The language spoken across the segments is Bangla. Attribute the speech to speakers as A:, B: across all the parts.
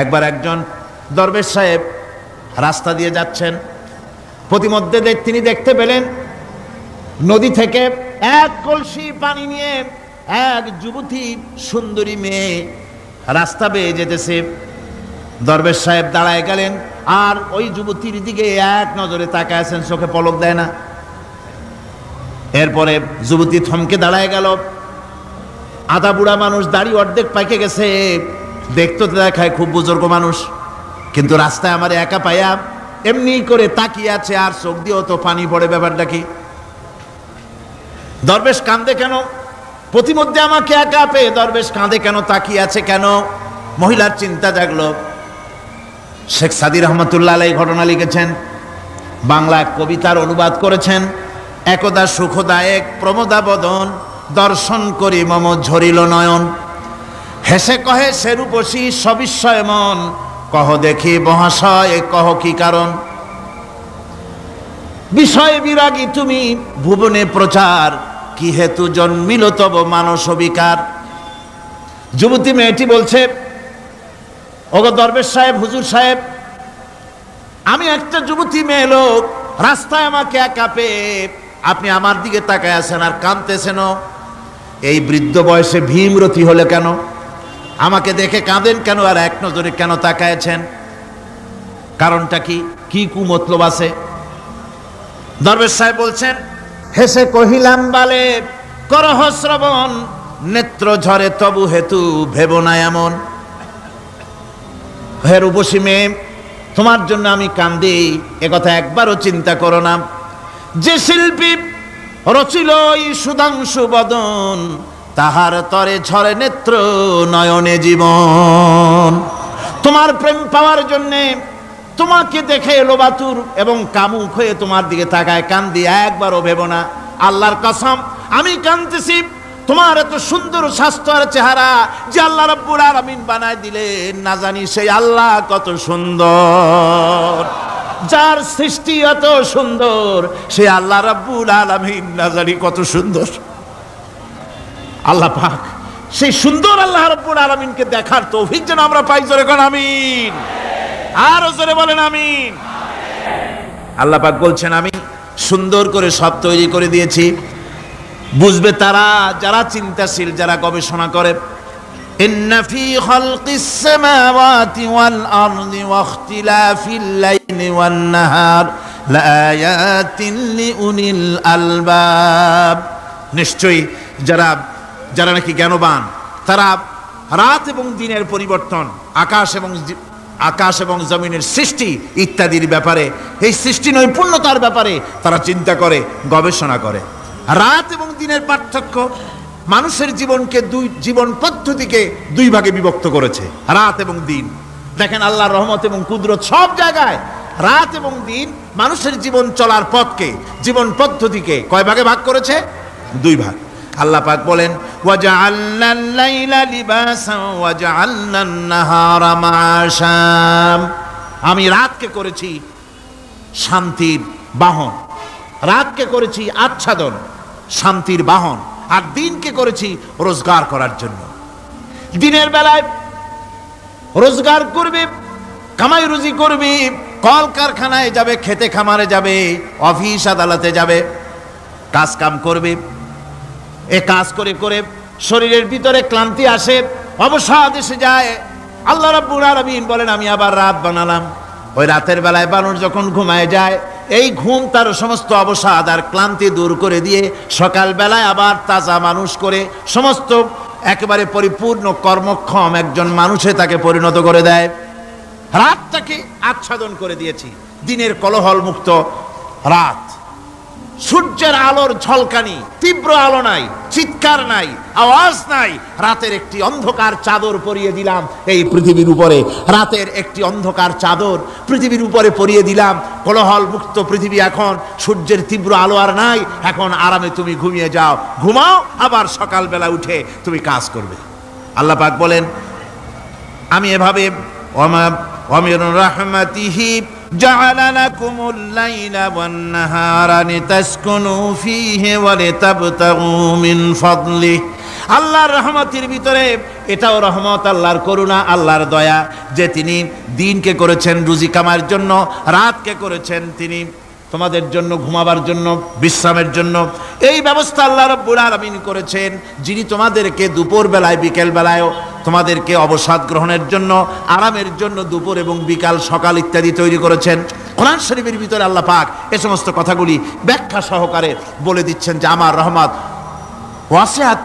A: একবার একজন দরবেশ সাহেব রাস্তা দিয়ে যাচ্ছেন, প্রতিমধ্যে তিনি দেখতে পেলেন নদী থেকে এক কলসি পানি নিয়ে এক যুবতী সুন্দরী মেয়ে রাস্তা বেয়ে যেতেছে। দরবেশ সাহেব দাঁড়ায় গেলেন আর ওই যুবতীর দিকে এক নজরে তাকায় আছেন, চোখে পলক দেয় না। এরপরে যুবতী থমকে দাঁড়ায় গেল। আধা বুড়া মানুষ, দাড়ি অর্ধেক পাইকে গেছে, দেখতে দেখায় খুব বুজুর্গ মানুষ, কিন্তু রাস্তায় আমার একা পাইয়া এমনি করে তাকিয়ে আছে আর চোখ দিয়েও তো পানি পড়ে। ব্যাপারটা কি? দরবেশ কাঁদে কেন? প্রতিমধ্যে আমাকে একা পেয়ে দরবেশ কাঁদে কেন, তাকিয়ে আছে কেন? মহিলার চিন্তা জাগলো। শেখ সাদি রহমতুল্লাহ আলাইহি ঘটনা লিখেছেন, বাংলা কবিতার অনুবাদ করেছেন। একদা সুখদায়ক প্রমোদা বদন, দর্শন করি মম ঝরিল নয়ন। হেসে কহে সেরূপসী সবিস্ময় মন, কহ দেখি মহাশয় কহ কি কারণ। বিষয় বিরাগী তুমি ভুবনে প্রচার, কি হেতু জন্মিল তব মানস বিকার। যুবতী মেয়েটি বলছে, ওগো দরবেশ সাহেব, হুজুর সাহেব, আমি একটা যুবতী মেয়ে লোক, রাস্তায় আমাকে একা পেয়ে আপনি আমার দিকে তাকায় আছেন আর কাঁদতেছেন। এই বৃদ্ধ বয়সে ভীমরতি হলে কেন? আমাকে দেখে কাঁদেন কেন আর এক নজরে কেন তাকায়ছেন? কারণটা কি? কি কুমতলব আছে? দরবেশ সাহেব বলছেন, হেসে কহিলাম বালে করহ শ্রবণ, নেত্র ঝরে তবু হেতু ভেব না এমন। হে রূপসী মেয়ে, তোমার জন্য আমি কান্দি, একথা একবারও চিন্তা করো না। যে শিল্পী রচিল এই সুধাংশু বদন, তাহার তরে ঝরে নেত্র নয়নে জীবন। তোমার প্রেম পাওয়ার জন্যে তোমাকে দেখে লোবাতুর এবং কামুক হয়ে তোমার দিকে তাকায় কান্দি, একবারও ভেব না। আল্লাহর কসম, আমি কাঁদতেছি তোমার এত সুন্দর স্বাস্থ্য আর চেহারা যে আল্লাহ রাব্বুল আলামিন বানায় দিলেন, না জানি সেই আল্লাহ কত সুন্দর। যার সৃষ্টি এত সুন্দর সে আল্লাহ রাব্বুল আলামিন না জানি কত সুন্দর। আল্লাহ পাক সেই সুন্দর আল্লাহ রাব্বুল আলামিনকে দেখার তৌফিক যেন আমরা পাই। জোরে কোন আমিন, আর জোরে বলেন আমিন। আল্লাহ পাক বলছেন, আমি সুন্দর করে সব তৈরি করে দিয়েছি। বুঝবে তারা যারা চিন্তাশীল, যারা গবেষণা করে। ইন্না ফি খালকিস সামাওয়াতি ওয়াল আরদি ওয়া ইখতিলাফিল লাইলি ওয়ান নাহার লাআয়াতিন লিউলিল আলবাব। নিশ্চয়ই যারা নাকি জ্ঞানবান, তারা রাত এবং দিনের পরিবর্তন, আকাশ এবং জমিনের সৃষ্টি ইত্যাদির ব্যাপারে, এই সৃষ্টি নৈপুণ্যতার ব্যাপারে তারা চিন্তা করে, গবেষণা করে। রাত এবং দিনের পার্থক্য মানুষের জীবনকে জীবন পদ্ধতিকে দুই ভাগে বিভক্ত করেছে, রাত এবং দিন। দেখেন আল্লাহর রহমত এবং কুদরত সব জায়গায়। রাত এবং দিন মানুষের জীবন চলার পথকে, জীবন পদ্ধতিকে কয় ভাগে ভাগ করেছে? দুই ভাগ। আল্লাহ পাক বলেন, ওয়াজআলনাল লাইলা লিবাসান ওয়াজআলনান নাহারা মাআশা। আমি রাতকে করেছি শান্তির বাহন, রাতকে করেছি আচ্ছাদন, শান্তির বাহন, আর দিনকে করেছি রোজগার করার জন্য। দিনের বেলায় রোজগার করবে, কামাই রুজি করবে, কল কারখানায় যাবে, খেতে খামারে যাবে, অফিস আদালতে যাবে, কাজ কাম করবে। এ কাজ করে করে শরীরের ভিতরে ক্লান্তি আসে, অবসাদ এসে যায়। আল্লাহ রাব্বুল আলামিন বলেন, আমি আবার রাত বানালাম। ওই রাতের বেলায় মানুষ যখন ঘুমায় যায়, এই ঘুম তার সমস্ত অবসাদ আর ক্লান্তি দূর করে দিয়ে সকাল বেলায় আবার তাজা মানুষ করে সমস্ত একেবারে পরিপূর্ণ কর্মক্ষম একজন মানুষে তাকে পরিণত করে দেয়। রাতটাকে আচ্ছাদন করে দিয়েছি, দিনের কোলাহল মুক্ত রাত। সূর্যের আলোর ঝলকানি, তীব্র আলো নাই, চিৎকার নাই, আওয়াজ নাই। রাতের একটি অন্ধকার চাদর পরিয়ে দিলাম এই পৃথিবীর উপরে। রাতের একটি অন্ধকার চাদর পৃথিবীর উপরে পরিয়ে দিলাম। কোলাহল মুক্ত পৃথিবী। এখন সূর্যের তীব্র আলো আর নাই। এখন আরামে তুমি ঘুমিয়ে যাও, ঘুমাও, আবার সকালবেলা উঠে তুমি কাজ করবে। আল্লাহ পাক বলেন, আমি এভাবে ওয়ামির রাহমাতিহি জাআলা লাকুমুল লাইলা ওয়ান নাহারা লিতাসকুনু ফীহি ওয়া লিতাবতাগু মিন ফাদলিহি। আল্লাহর রহমতের ভিতরে এটাও রহমত, আল্লাহর করুণা, আল্লাহর দয়া, যে তিনি দিনকে করেছেন রুজি কামার জন্য, রাতকে করেছেন তিনি তোমাদের জন্য ঘুমাবার জন্য, বিশ্রামের জন্য। এই ব্যবস্থা আল্লাহ রাব্বুল আলামিন করেছেন, যিনি তোমাদেরকে দুপুর বেলায় বিকেল বেলায়ও তোমাদেরকে অবসাদ গ্রহণের জন্য, আরামের জন্য দুপুর এবং বিকাল, সকাল ইত্যাদি তৈরি করেছেন। কোরআন শরীফের ভিতরে আল্লাহ পাক এই সমস্ত কথাগুলি ব্যাখ্যা সহকারে বলে দিচ্ছেন যে আমার রহমত ওয়াসিআত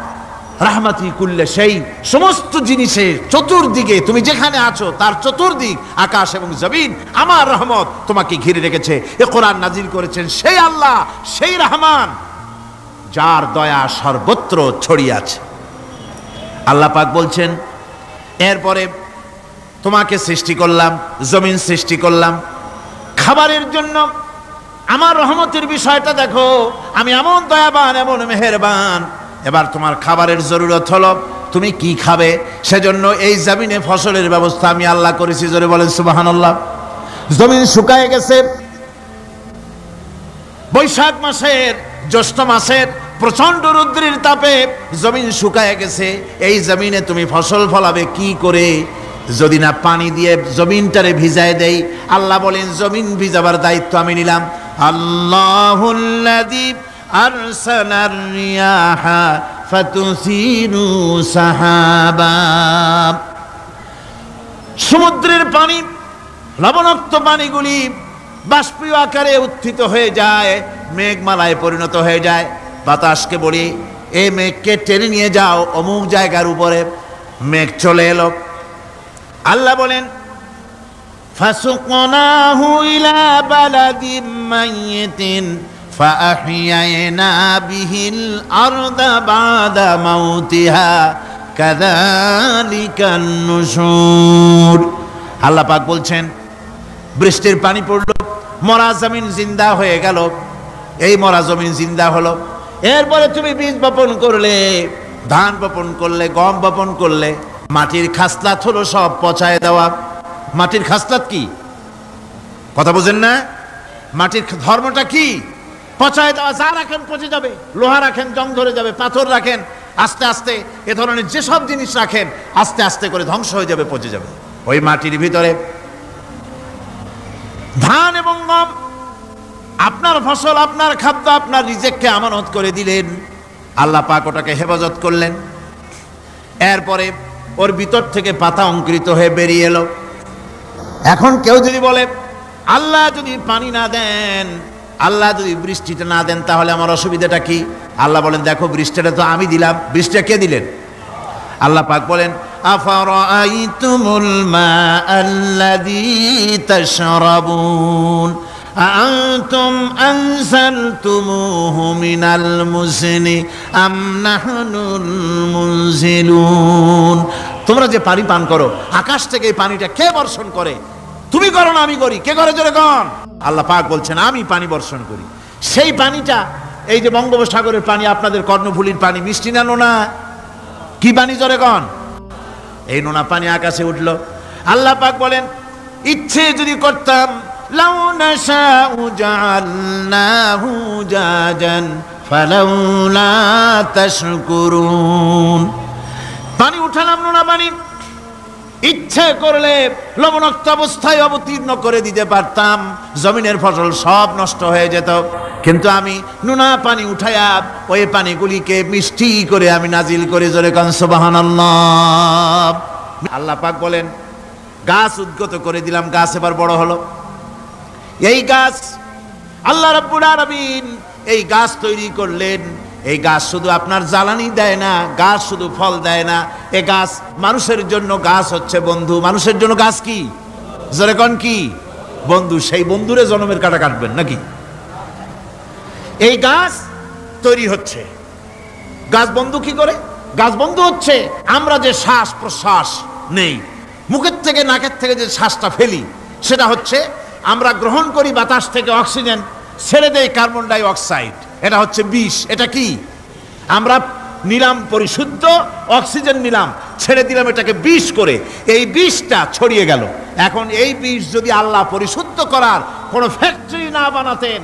A: রাহমাতি কুল্লে সেই, সমস্ত জিনিসের চতুর্দিকে তুমি যেখানে আছো তার চতুর্দিক আকাশ এবং জমিন আমার রহমত তোমাকে ঘিরে রেখেছে। এ কোরআন নাজিল করেছেন সেই আল্লাহ, সেই রহমান, যার দয়া সর্বত্র ছড়িয়ে আছে। আল্লাহ পাক বলছেন এরপরে তোমাকে সৃষ্টি করলাম, জমিন সৃষ্টি করলাম খাবারের জন্য। আমার রহমতের বিষয়টা দেখো, আমি এমন দয়াবান, এমন মেহেরবান। এবার তোমার খাবারের জরুরত হলো তুমি কি খাবে, সেজন্য এই জমিনে ফসলের ব্যবস্থা আমি আল্লাহ করেছি। জোরে বলেন সুবহানাল্লাহ। জমিন শুকায় গেছে, বৈশাখ মাসের জ্যৈষ্ঠ মাসের প্রচন্ড রৌদ্রের তাপে জমিন শুকায় গেছে। এই জমিনে তুমি ফসল ফলাবে কি করে, যদি না পানি দিয়ে জমিনটারে ভিজায় দেই। আল্লাহ বলেন জমিন ভিজাবার দায়িত্ব আমি নিলাম। আল্লাহুল্লাযী আরসালার রিয়াহা ফাতুসিরু সাহাবা। সমুদ্রের পানি, লবণাক্ত পানিগুলি বাষ্পীয় আকারে উত্থিত হয়ে যায়, মেঘমালায় পরিণত হয়ে যায়। বাতাসকে বলি এই মেঘকে টেনে নিয়ে যাও অমুক জায়গার উপরে। মেঘ চলে এলো। আল্লাহ বলেন ফাসুকনাহু ইলা বালাদিম মাইয়িতিন ফাআহইয়ানা বিহিল আরদা বাদা মাউতিহা কাযালিকান নুশুর। আল্লাহ পাক বলছেন বৃষ্টির পানি পড়লো, মরা জমিন জিন্দা হয়ে গেল। এই মরা জমিন জিন্দা হলো। এরপরে তুমি বীজ বপন করলে, ধান বপন করলে, গম বপন করলে, মাটির খাসলাত হলো সব পচায় দেওয়া। মাটির খাসলাত কি কথা বুঝেন না? মাটির ধর্মটা কি? পচায় দেওয়া। যা রাখেন পচে যাবে, লোহা রাখেন জং ধরে যাবে, পাথর রাখেন আস্তে আস্তে, এ ধরনের যেসব জিনিস রাখেন আস্তে আস্তে করে ধ্বংস হয়ে যাবে, পচে যাবে। ওই মাটির ভিতরে ধান এবং গম, আপনার ফসল, আপনার খাদ্য, আপনার রিজিককে আমানত করে দিলেন। আল্লাহ পাক ওটাকে হেফাজত করলেন। এরপরে ওর ভিতর থেকে পাতা অঙ্কুরিত হয়ে বেরিয়ে এলো। এখন কেউ যদি বলে আল্লাহ যদি পানি না দেন, আল্লাহ যদি বৃষ্টিটা না দেন, তাহলে আমার অসুবিধাটা কি? আল্লাহ বলেন দেখো বৃষ্টিটা তো আমি দিলাম। বৃষ্টিটা কে দিলেন? আল্লাহ পাক বলেন আফারাআইতুমুল মাআল্লাযী তাশরাবুন আআনতুম আনজালতুমুহু মিনাল মুজনি আম নাহনুল মুনজিলুন। তোমরা যে পানি পান করো, আকাশ থেকে এই পানিটা কে বর্ষণ করে? তুমি করো না আমি করি? কে করে জোরে কন? আল্লাহ পাক বলছেন আমি পানি বর্ষণ করি। সেই পানিটা, এই যে বঙ্গোপসাগরের পানি, আপনাদের কর্ণফুলীর পানি, মিষ্টি না নোনা? কি পানি জোরে কন? এই নোনা পানি আকাশে উঠলো। আল্লাহ পাক বলেন ইচ্ছে যদি করতাম লাউ নাশাউ জাআলনাহু জাজান ফালাউলা তাশকুরুন। পানি উঠালাম, নোনা পানি, ইচ্ছে করলে লবণাক্ত অবস্থায় অবতীর্ণ করে দিতে পারতাম, জমিনের ফসল সব নষ্ট হয়ে যেত। কিন্তু আমি নোনা পানি উঠায়া ওই পানিগুলিকে মিষ্টি করে আমি নাজিল করে জোরে কান সুবহানাল্লাহ। আল্লাহ পাক বলেন গাছ উদ্গত করে দিলাম, গাছ এবার বড় হলো। এই গাছ আল্লাহ রাব্বুল আলামিন এই গাছ তৈরি করলেন। এই গাছ শুধু আপনার জ্বালানি দেয় না, গাছ শুধু ফল দেয় না, এ গাছ মানুষের জন্য, গাছ হচ্ছে বন্ধু। মানুষের জন্য গাছ কি জোরে কোন? কি বন্ধু। সেই বন্ধুরে জন্মের কাটা কাটবেন নাকি? এই গাছ তৈরি হচ্ছে। গাছ বন্ধু কি করে? গাছ বন্ধু হচ্ছে আমরা যে শ্বাস প্রশ্বাস নেই, মুখের থেকে নাকের থেকে যে শ্বাসটা ফেলি, সেটা হচ্ছে আমরা গ্রহণ করি বাতাস থেকে অক্সিজেন, ছেড়ে দেয় কার্বন ডাই অক্সাইড। এটা হচ্ছে বিষ। এটা কি? আমরা নিলাম পরিশুদ্ধ অক্সিজেন, নিলাম, ছেড়ে দিলাম এটাকে বিষ করে, এই বিষটা ছড়িয়ে গেল। এখন এই বিষ যদি আল্লাহ পরিশুদ্ধ করার কোনো ফ্যাক্টরি না বানাতেন,